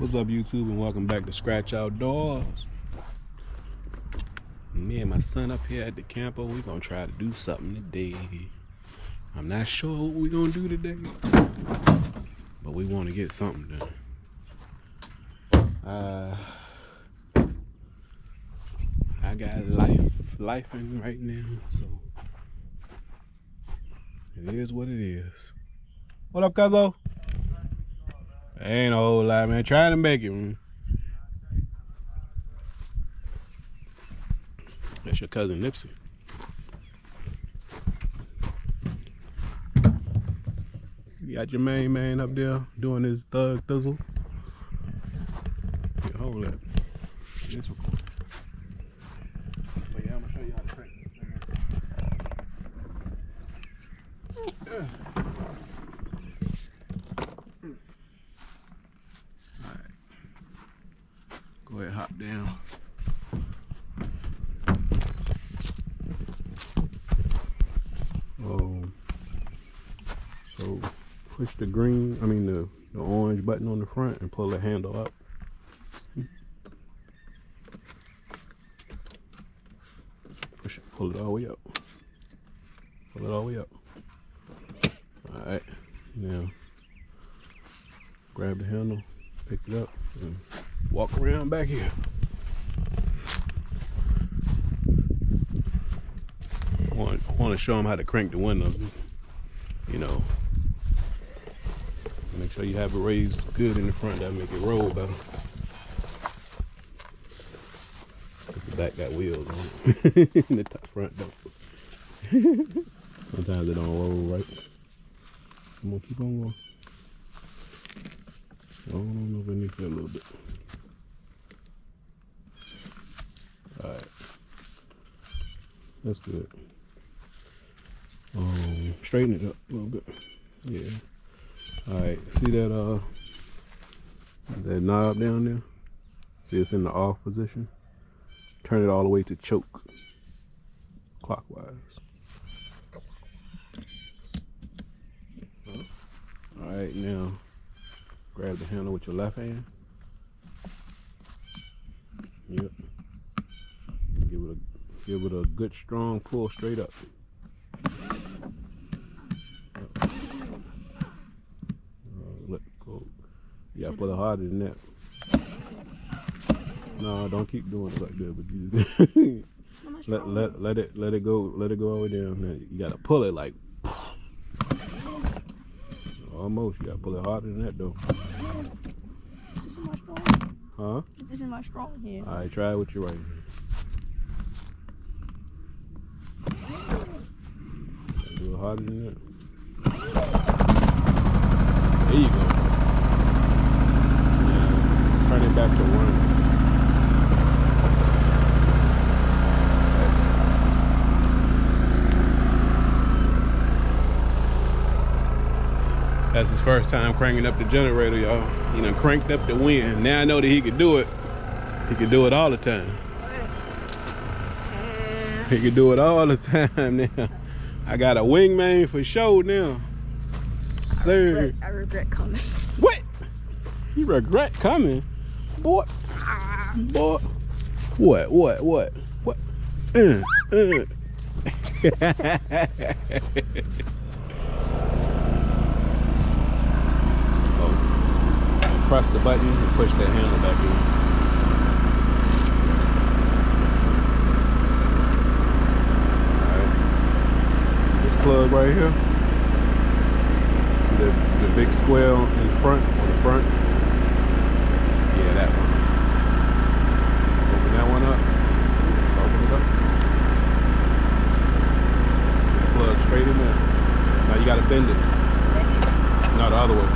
What's up, YouTube, and welcome back to Scratch Outdoors. Me and my son up here at the camper, we're gonna try to do something today. I'm not sure what we're gonna do today, but we want to get something done. I got life in right now, so it is what it is. What up, cuzzo? Ain't a whole lot, man. Trying to make it, man. That's your cousin Nipsey. You got your main man up there doing his thug thizzle. Yeah, hold that. This recording. But yeah, I'm gonna show you how to crank this thing. Alright. Go ahead, hop down. So push the the orange button on the front and pull the handle up. Push it, pull it all the way up. Pull it all the way up. Alright, now grab the handle, pick it up, and walk around back here. I want to show them how to crank the window, you know. Make sure you have it raised good in the front. That'll make it roll better. The back got wheels on it. The top front don't. Sometimes it don't roll right. Come on, keep on going. On underneath it a little bit. Alright. That's good. Straighten it up a little bit. Yeah. Alright, see that knob down there? See it's in the off position? Turn it all the way to choke. Clockwise. Alright, now grab the handle with your left hand. Yep. Give it a good strong pull straight up. Let go. You gotta pull it harder than that. No, don't keep doing it like that, but you let it go all the way down. Now you gotta pull it like almost. You gotta pull it harder than that though. Is this in my strong? Huh? Is this in my strong hand? Alright, try it with your right hand. Do it harder than that. There you go. Now, turn it back to one. That's his first time cranking up the generator, y'all. He done cranked up the wind. Now I know that he could do it. He could do it all the time. He could do it all the time now. I got a wingman for sure now. Sir. I regret coming. What? You regret coming? Boy. Boy. What? Press the button and push that handle back in. Alright. This plug right here. The big square in the front, on the front. Yeah, that one. Open that one up. Open it up. Plug straight in there. Now you gotta bend it. No, the other way.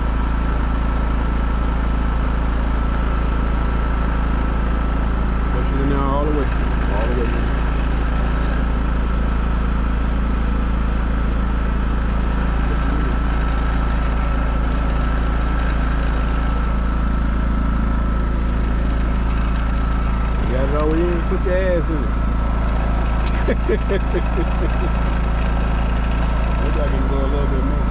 Now all the way in. You got it all the way in, put your ass in it. Maybe I can go a little bit more.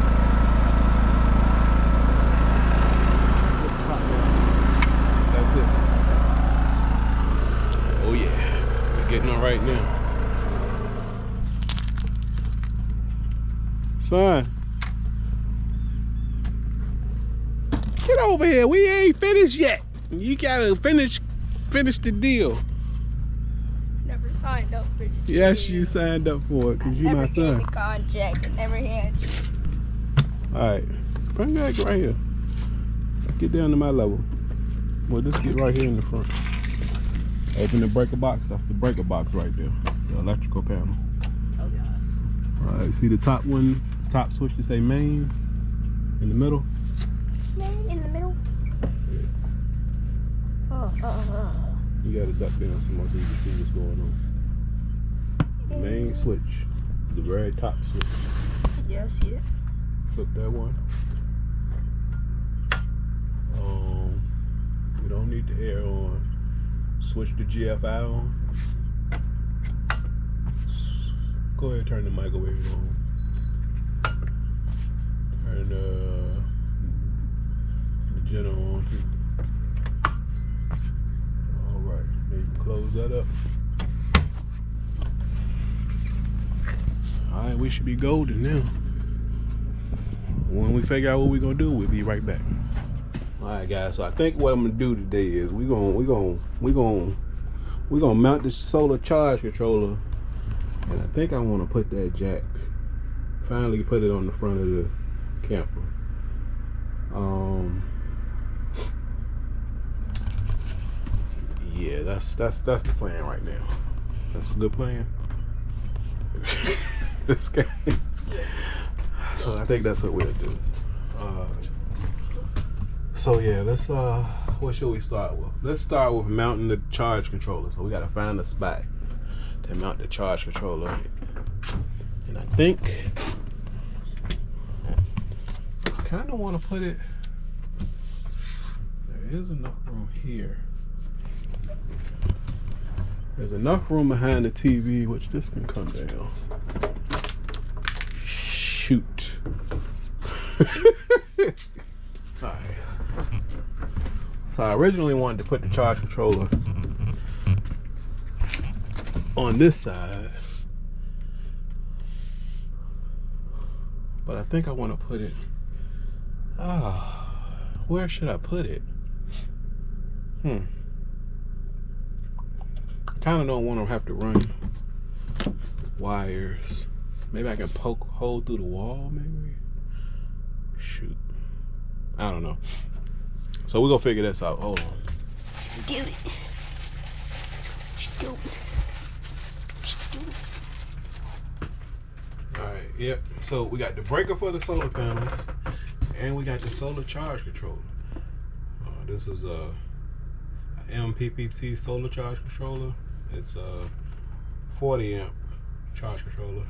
right now. Son. Get over here. We ain't finished yet. You gotta finish the deal. Never signed up for this. Yes, you signed up for it because you my son. Never gave the contract and never had you. Alright. Bring that right here. Get down to my level. Well, just get right here in the front. Open the breaker box. That's the breaker box right there. The electrical panel. Oh, God. Alright, see the top one? Top switch to say main in the middle? Main in the middle? You gotta duck down some more so you can see what's going on. Main switch. The very top switch. Yeah, I see it. Flip that one. We don't need the air on. Switch the GFI on. Go ahead and turn the microwave on. Turn the generator on too. Alright, now you can close that up. Alright, we should be golden now. When we figure out what we're gonna do, we'll be right back. Alright guys, so I think what I'm gonna do today is we're gonna mount this solar charge controller, and I think I wanna put that jack, finally put it on the front of the camper. Yeah, that's the plan right now. That's a good plan. This guy. So I think that's what we'll do. So yeah, let's what should we start with? Let's start with mounting the charge controller. So we gotta find a spot to mount the charge controller. And I think I kinda wanna put it, there is enough room here. There's enough room behind the TV, which this can come down. Shoot. Alright. So I originally wanted to put the charge controller on this side, but I think I want to put it, where should I put it? Kind of don't want to have to run wires. Maybe I can poke a hole through the wall, maybe? Shoot. I don't know. So we're gonna figure this out. Hold on. Do it. Stupid. Alright, yep. So we got the breaker for the solar panels, and we got the solar charge controller. This is a MPPT solar charge controller. It's a 40 amp charge controller.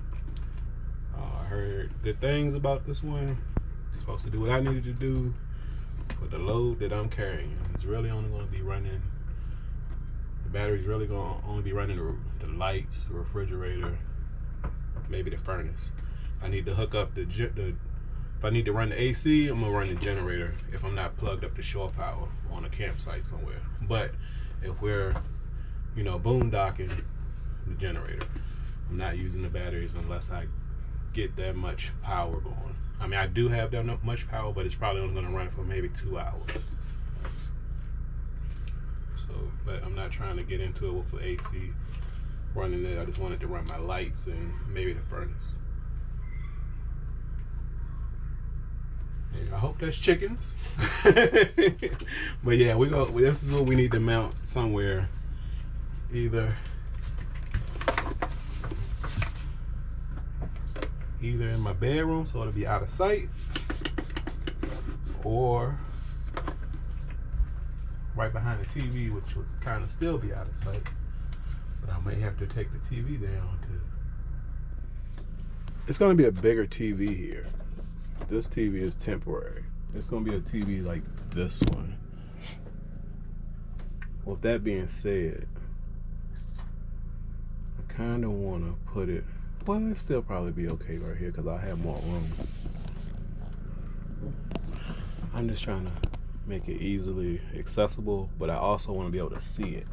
I heard good things about this one. It's supposed to do what I needed to do for the load that I'm carrying. It's really only going to be running, the battery's really going to only be running the lights, the refrigerator, maybe the furnace. I need to hook up if I need to run the AC, I'm going to run the generator if I'm not plugged up to shore power on a campsite somewhere. But if we're, boondocking, the generator. I'm not using the batteries unless I get that much power going. I mean, I do have that much power, but it's probably only going to run for maybe 2 hours. So, but I'm not trying to get into it with the AC running it. I just wanted to run my lights and maybe the furnace. And I hope that's chickens. But yeah, this is what we need to mount somewhere. Either in my bedroom, so it'll be out of sight, or right behind the TV, which would kind of still be out of sight. But I may have to take the TV down to. It's going to be a bigger TV here. This TV is temporary. It's going to be a TV like this one. With that being said, I kind of want to put it. Well, it'll still probably be okay right here because I have more room. I'm just trying to make it easily accessible, but I also want to be able to see it.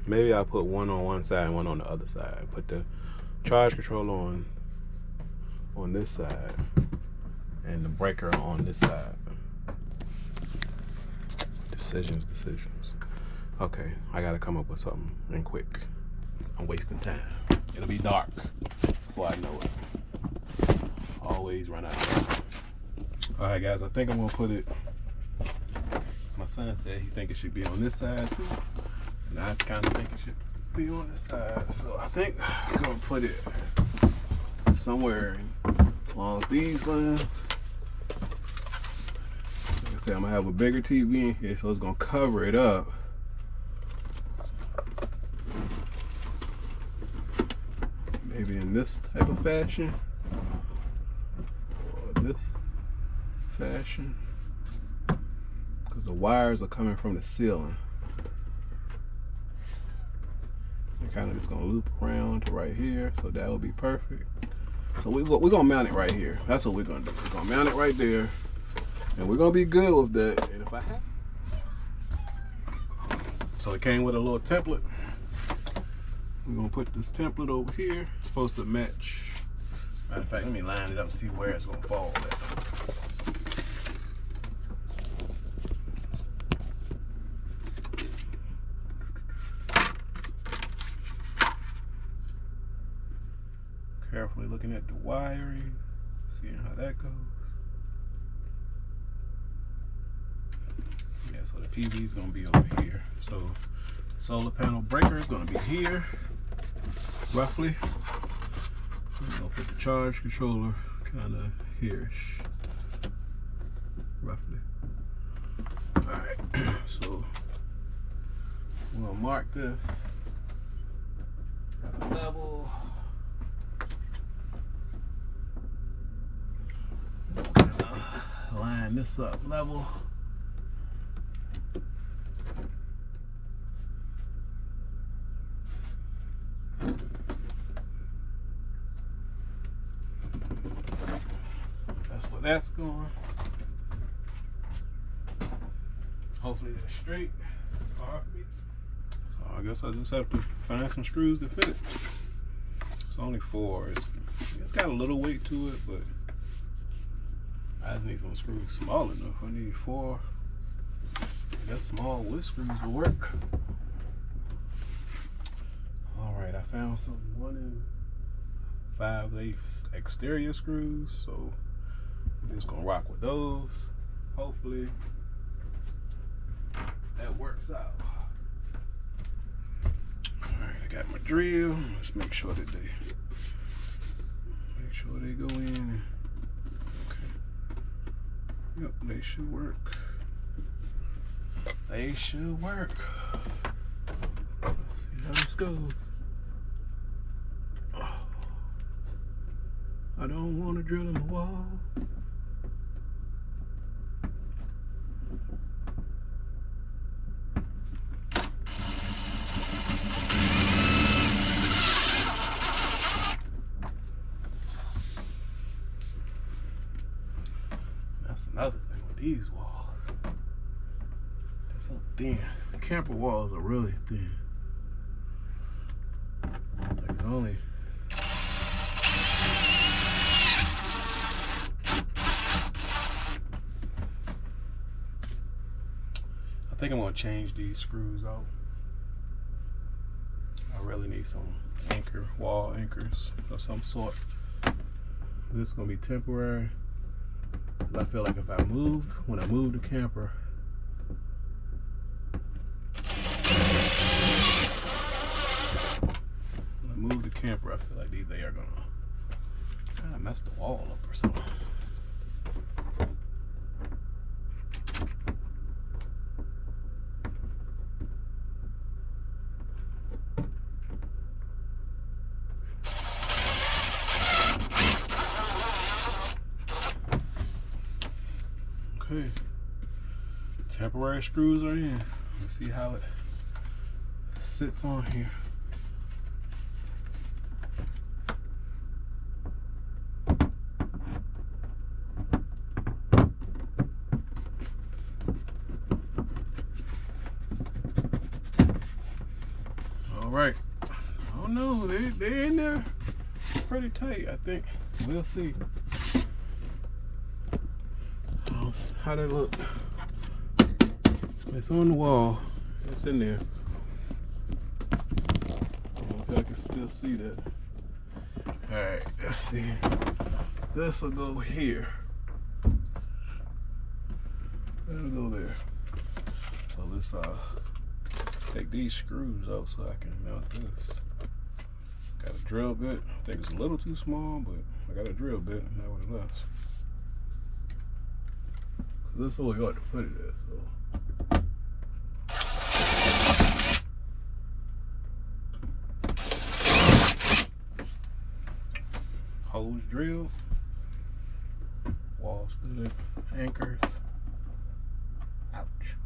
Maybe I'll put one on one side and one on the other side. Put the charge controller on this side and the breaker on this side. Decisions. Okay, I gotta come up with something and quick. I'm wasting time. It'll be dark before I know it. Always run out of time. All right, guys, I think I'm gonna put it. My son said he think it should be on this side too, and I kind of think it should be on this side. So I think I'm gonna put it somewhere along these lines. Like I said, I'm gonna have a bigger TV in here, so it's gonna cover it up. Maybe in this type of fashion, or this fashion, because the wires are coming from the ceiling. And kind of just gonna loop around to right here, so that will be perfect. So we're gonna mount it right here. That's what we're gonna do. We're gonna mount it right there, and we're gonna be good with that. And if I have, so it came with a little template. We're gonna put this template over here. It's supposed to match. Matter of fact, let me line it up and see where it's gonna fall at. Carefully looking at the wiring, seeing how that goes. Yeah, so the PV is gonna be over here. So the solar panel breaker is gonna be here, roughly. I'm gonna put the charge controller kind of here-ish, roughly. All right, so we're gonna mark this at a level. Line this up level. That's where that's going. Hopefully that's straight. It's hard for me. So I guess I just have to find some screws to fit it. It's only 4. It's got a little weight to it, but I just need some screws small enough. I need 4. That small wood screws will work. All right, I found some 1 5/8 exterior screws, so I'm just gonna rock with those. Hopefully that works out. All right, I got my drill. Let's make sure that they go in. Yep, they should work. They should work. Let's see how this goes. Oh, I don't want to drill in the wall. Another thing with these walls, they're so thin. The camper walls are really thin. Like it's only I think I'm gonna change these screws out. I really need some wall anchors of some sort. This is gonna be temporary. I feel like if I moved, when I moved the camper, I feel like they are gonna kind of mess the wall up or something. Okay, temporary screws are in. Let's see how it sits on here. right. I don't know. They're in there pretty tight, I think. We'll see. How they look. It's on the wall. It's in there. Hopefully I can still see that. Alright, let's see. This will go here. That'll go there. So let's take these screws out so I can mount this. Got a drill bit. I think it's a little too small, but I got a drill bit, nevertheless. This is where you ought to put it at, so. Hose drilled, wall stood, anchors. Ouch.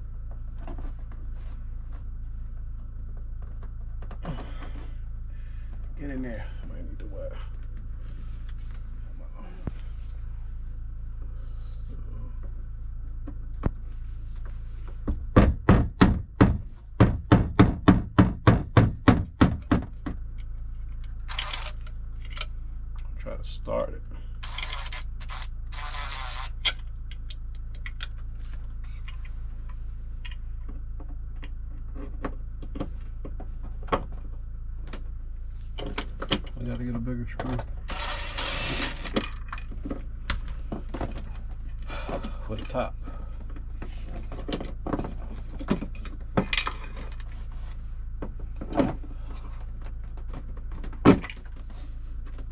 Get in there. I might need to wet. Try to start it. I gotta get a bigger screw for the top.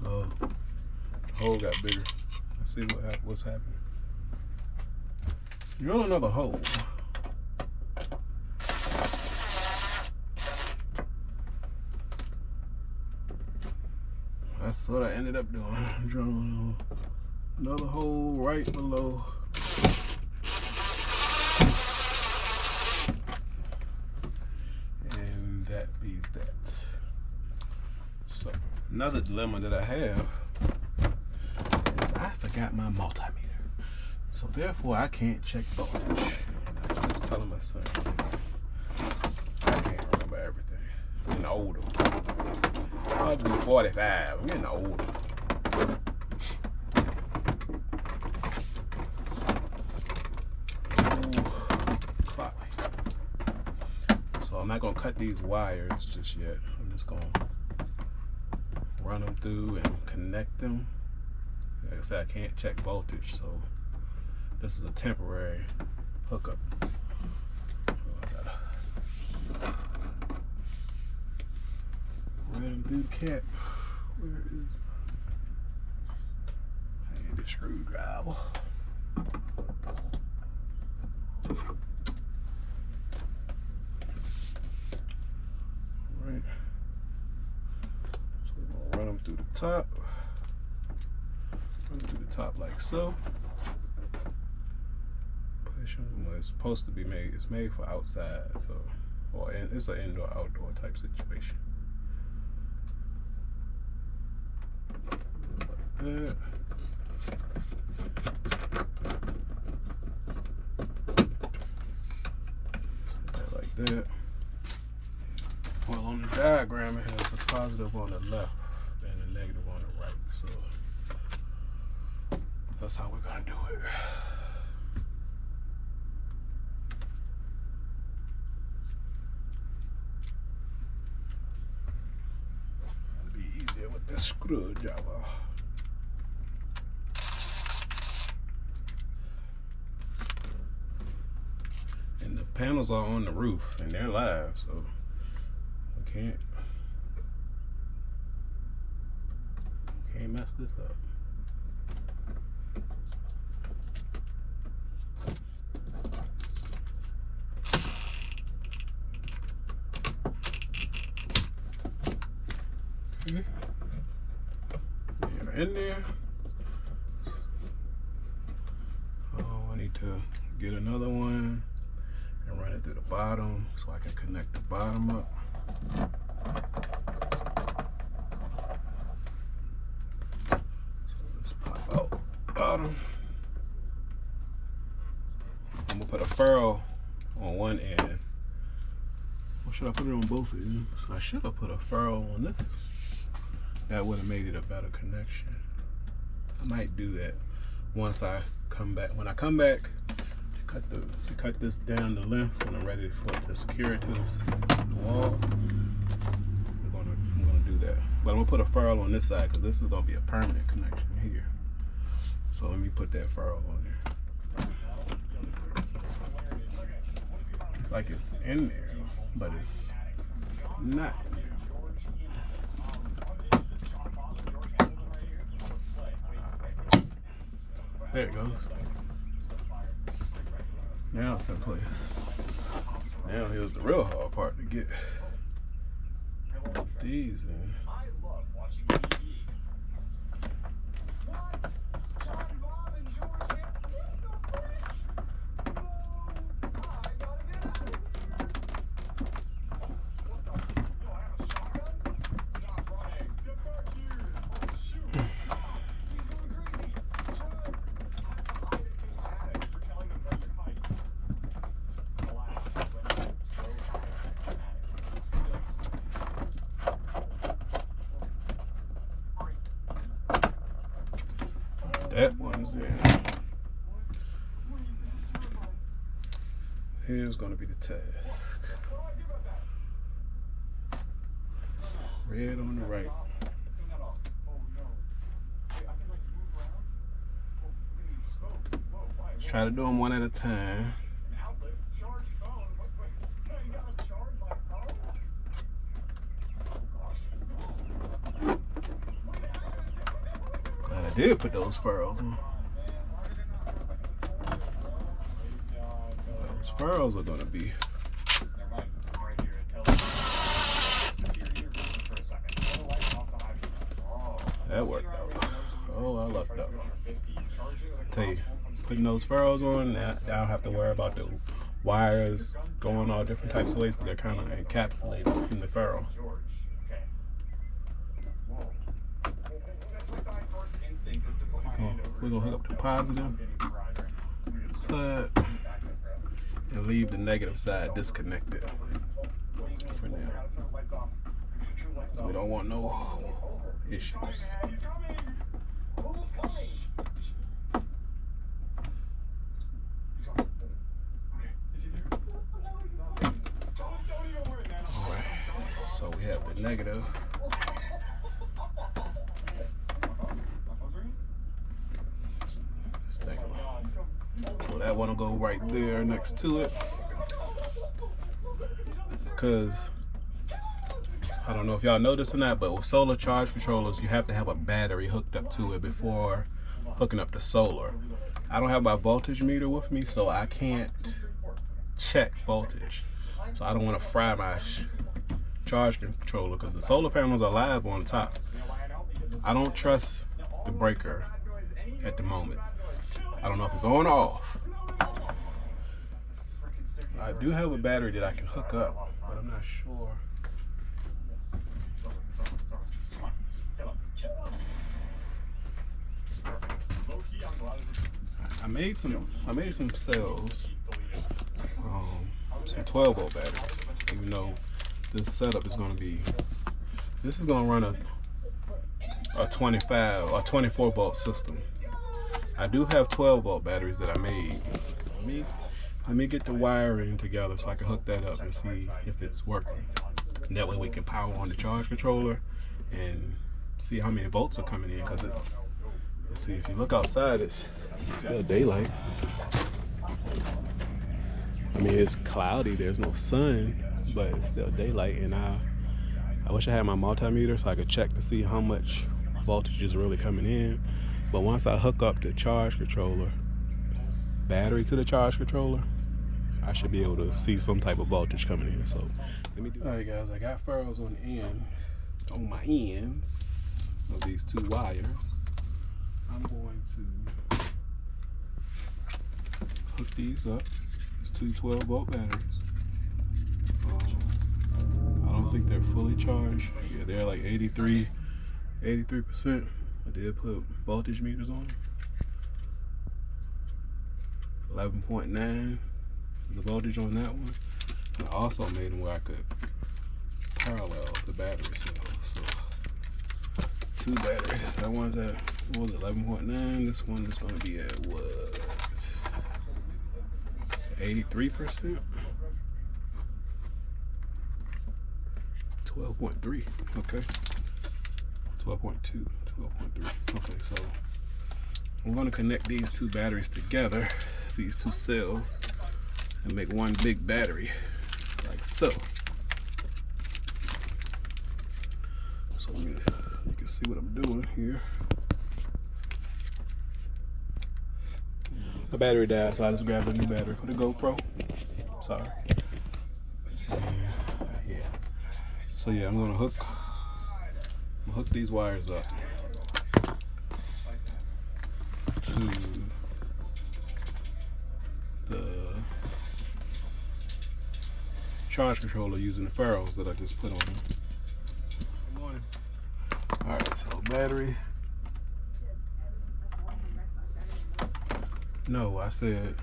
Oh, the hole got bigger. Let's see what's happening. Drill another hole. That's what I ended up doing. Drilling another hole right below. And that be that. So, another dilemma that I have is I forgot my multimeter. So therefore I can't check voltage. And I was telling my son, I can't remember everything. I'm getting older. I'll be 45. I'm getting older. Clock. So I'm not gonna cut these wires just yet. I'm just gonna run them through and connect them. Like I said, I can't check voltage, so this is a temporary hookup. Run them through the cap. Where is I need the screwdriver. Alright. So we're gonna run them through the top. Run them through the top like so. Push them. Well, it's supposed to be made. It's made for outside, so or it's an indoor-outdoor type situation. That. Like that. Well, on the diagram, it has the positive on the left and the negative on the right. So that's how we're gonna do it. It'll be easier with the screwdriver. And the panels are on the roof and they're live, so we can't mess this up. Okay. They're in there. Oh, I need to get another one and run it through the bottom so I can connect the bottom up. So let's pop out bottom. I'm gonna put a ferrule on one end. should I put it on both of them? So I should have put a ferrule on this. That would have made it a better connection. I might do that once I come back. When I come back to cut this down the length, when I'm ready for it to secure it to the wall, I'm gonna do that. But I'm gonna put a ferrule on this side because this is gonna be a permanent connection here. So let me put that ferrule on there. It's like it's in there, but it's not in there. There it goes. Now it's in place. Now here's the real hard part to get these in. That one's in. Here's gonna be the task. Red on the right. Let's try to do them one at a time. I did put those furrows in. Those furrows are gonna be. That worked out. Oh, I lucked out. I tell you, putting those furrows on, now I don't have to worry about the wires going all different types of ways because they're kind of encapsulated in the furrow. We're gonna hook up the positive side and leave the negative side disconnected for now. We don't want no issues. Alright, so we have the negative. So that one will go right there next to it, because I don't know if y'all know this or not, but with solar charge controllers, you have to have a battery hooked up to it before hooking up the solar. I don't have my voltage meter with me, so I can't check voltage. So I don't want to fry my charge controller because the solar panels are live on top. I don't trust the breaker at the moment. I don't know if it's on or off. I do have a battery that I can hook up, but I'm not sure. I made some cells, some 12-volt batteries. Even though this setup is going to be, this is going to run a 25 or 24-volt system. I do have 12-volt batteries that I made. Let me get the wiring together so I can hook that up and see if it's working. And that way we can power on the charge controller and see how many volts are coming in. Because let's see, if you look outside, it's still daylight. I mean, it's cloudy. There's no sun, but it's still daylight. And I wish I had my multimeter so I could check to see how much voltage is really coming in. But once I hook up the charge controller, battery to the charge controller, I should be able to see some type of voltage coming in. So let me do. All right, guys, I got furrows on the end, on my ends of these two wires. I'm going to hook these up. It's two 12-volt batteries. I don't think they're fully charged. Yeah, they're like 83%. I did put voltage meters on. 11.9 the voltage on that one. And I also made them where I could parallel the battery cells. So 2 batteries. That one's at, what was it, 11.9. This one is going to be at what? 83%. 12.3. Okay. 12.2. 12.3. Okay, so I'm going to connect these 2 batteries together, these 2 cells, and make one big battery, like so. So you can see what I'm doing here. The battery died, so I just grabbed a new battery for the GoPro. Sorry. Yeah. So yeah, I'm gonna hook these wires up to the charge controller using the ferrules that I just put on them. Good morning. Alright, so battery. No, I said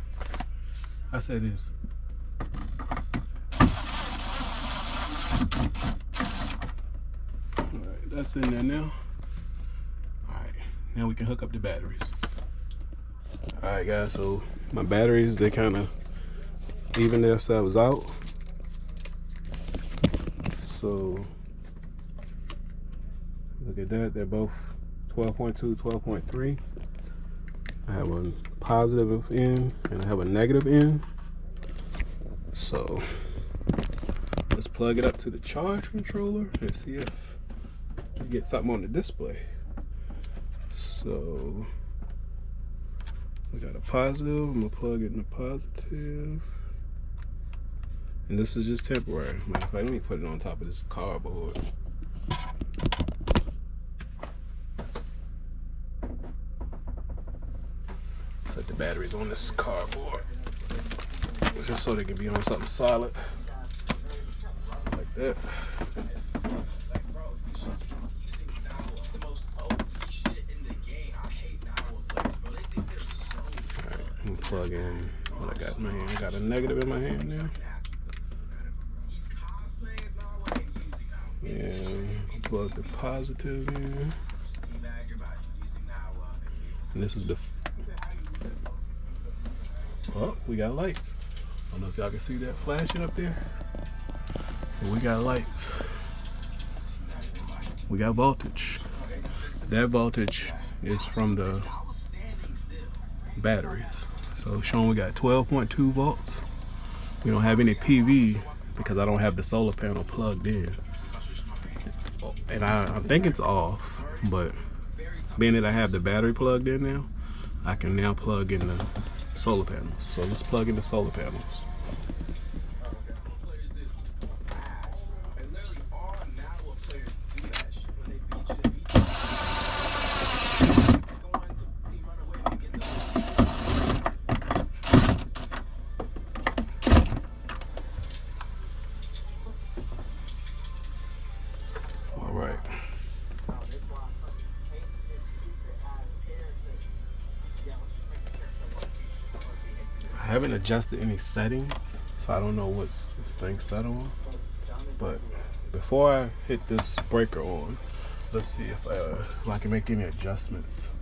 this. Alright, that's in there now. Alright, now we can hook up the batteries. Alright guys, so my batteries, they kind of even themselves out. So look at that, they're both 12.2, 12.3. I have a positive end and I have a negative end. So let's plug it up to the charge controller and see if we get something on the display. So we got a positive. I'm gonna plug it in the positive. And this is just temporary. Matter of fact, let me put it on top of this cardboard. Set the batteries on this cardboard. Just so they can be on something solid. Like that. Alright, I'm gonna plug in what I got in my hand. I got a negative in my hand now. And plug the positive in. And this is the, oh, we got lights. I don't know if y'all can see that flashing up there. But we got lights. We got voltage. That voltage is from the batteries. So showing we got 12.2 volts. We don't have any PV because I don't have the solar panel plugged in. And I think it's off, but being that I have the battery plugged in now, I can now plug in the solar panels. So let's plug in the solar panels. I haven't adjusted any settings, so I don't know what's this thing set on. But before I hit this breaker on, let's see if I can make any adjustments.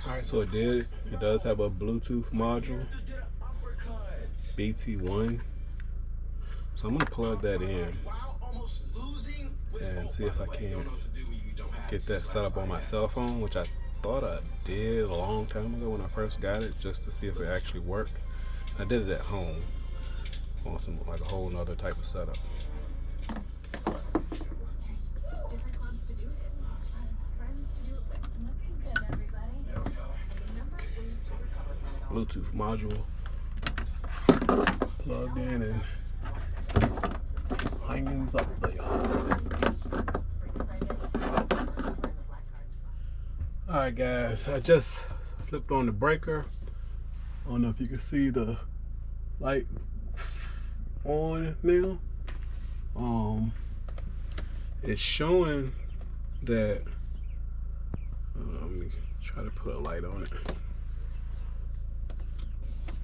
Alright, so it did. It does have a Bluetooth module, BT1. So I'm gonna plug that in and see if I can get that set up on my cell phone, which I thought I did a long time ago when I first got it, just to see if it actually worked. I did it at home on some like a whole nother type of setup. Bluetooth module plugged in and hanging up there. Alright guys, I just flipped on the breaker. I don't know if you can see the light on now. It's showing that, let me try to put a light on it.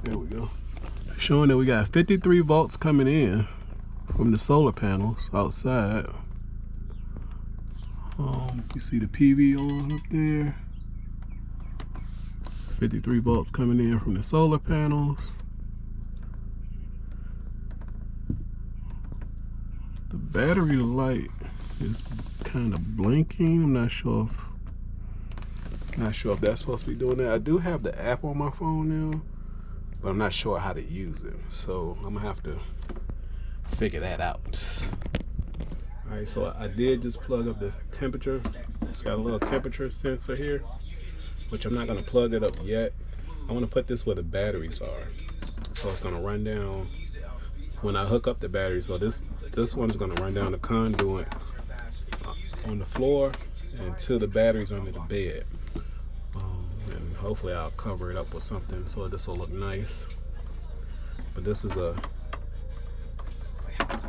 There we go. It's showing that we got 53 volts coming in from the solar panels outside. You see the PV on up there. 53 volts coming in from the solar panels. The battery light is kind of blinking. I'm not sure if that's supposed to be doing that. I do have the app on my phone now, but I'm not sure how to use it. So I'm gonna have to figure that out. All right, so I did just plug up this temperature. It's got a little temperature sensor here, which I'm not gonna plug it up yet. I wanna put this where the batteries are. So it's gonna run down when I hook up the battery. So this one's gonna run down the conduit on the floor and to the batteries under the bed. And hopefully I'll cover it up with something so this will look nice. But this is a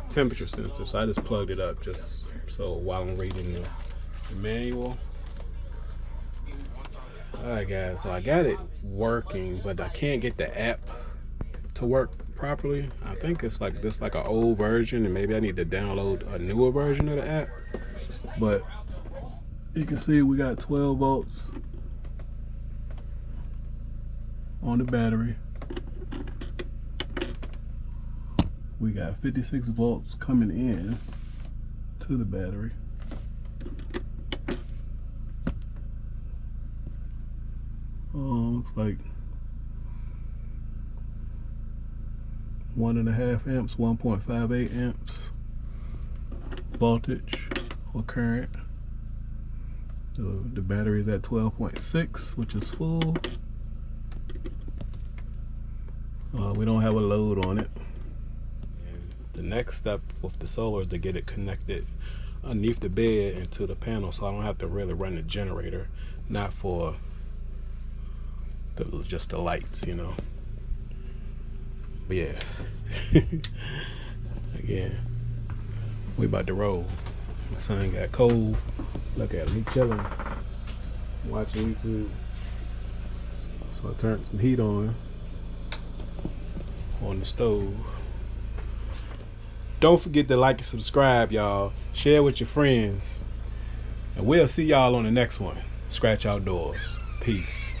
temperature sensor, so I just plugged it up just so while I'm reading the manual. Alright guys, so I got it working, but I can't get the app to work properly. I think it's like this, like an old version, and maybe I need to download a newer version of the app. But you can see we got 12 volts on the battery. We got 56 volts coming in to the battery. Looks like 1.5 amps, 1.58 amps voltage or current. The battery is at 12.6, which is full. We don't have a load on it. The next step with the solar is to get it connected underneath the bed into the panel, so I don't have to really run the generator, not for just the lights, you know. But yeah, again, we about to roll. My son got cold. Look at him, he chilling, watching YouTube. So I turned some heat on the stove. Don't forget to like and subscribe, y'all. Share with your friends. And we'll see y'all on the next one. Scratch Outdoors. Peace.